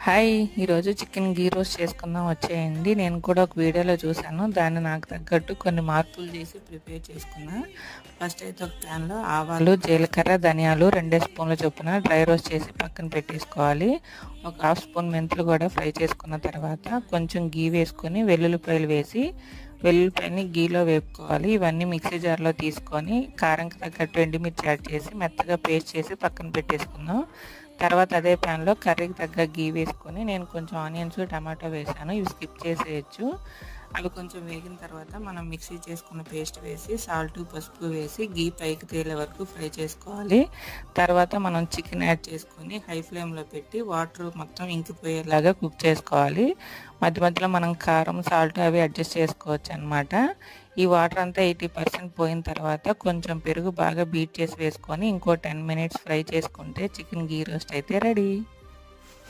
Hi! ఈరోజు chicken ఘీ roast చేసుకుందాం వచ్చేయండి. నేను కూడా ఒక వీడియోలో చూశాను. దాన్ని నాకు తగ్గట్టు కొన్ని మార్పులు చేసి ప్రిపేర్ చేసుకున్నా. ఫస్ట్ అయితే ఒక ప్యాన్లో ఆవాలు, జీలకర్ర, ధనియాలు 2 స్పూన్ల చొప్పున డ్రై రోస్ట్ చేసి పక్కన పెట్టేసుకోవాలి. ఒక హాఫ్ స్పూన్ మెంతులు కూడా ఫ్రై చేసుకున్న తర్వాత కొంచెం ఘీ వేసుకొని వెల్లుల్లిపాయలు వేసి వెల్లుల్లిపాయని ఘీలో వేపుకోవాలి. ఇవన్నీ మిక్సీ జార్లో తీసుకొని కారంకి తగ్గట్టు ఎండుమిర్చి యాడ్ చేసి మెత్తగా పేస్ట్ చేసి పక్కన పెట్టేసుకుందాం. తర్వాత అదే ప్యాన్లో కర్రీకి తగ్గ ఘీ వేసుకొని నేను కొంచెం ఆనియన్స్, టమాటో వేసాను. ఇవి స్కిప్ చేసేయచ్చు. అవి కొంచెం వేగిన తర్వాత మనం మిక్సీ చేసుకున్న పేస్ట్ వేసి సాల్ట్, పసుపు వేసి ఘీ పైకి తేలే వరకు ఫ్రై చేసుకోవాలి. తర్వాత మనం చికెన్ యాడ్ చేసుకొని హై ఫ్లేమ్లో పెట్టి వాటర్ మొత్తం ఇంకిపోయేలాగా కుక్ చేసుకోవాలి. మధ్య మధ్యలో మనం కారం, సాల్ట్ అవి అడ్జస్ట్ చేసుకోవచ్చు అన్నమాట. ఈ వాటర్ అంతా 80% పోయిన తర్వాత కొంచెం పెరుగు బాగా బీట్ చేసి వేసుకొని ఇంకో 10 మినిట్స్ ఫ్రై చేసుకుంటే చికెన్ ఘీ రోస్ట్ అయితే రెడీ.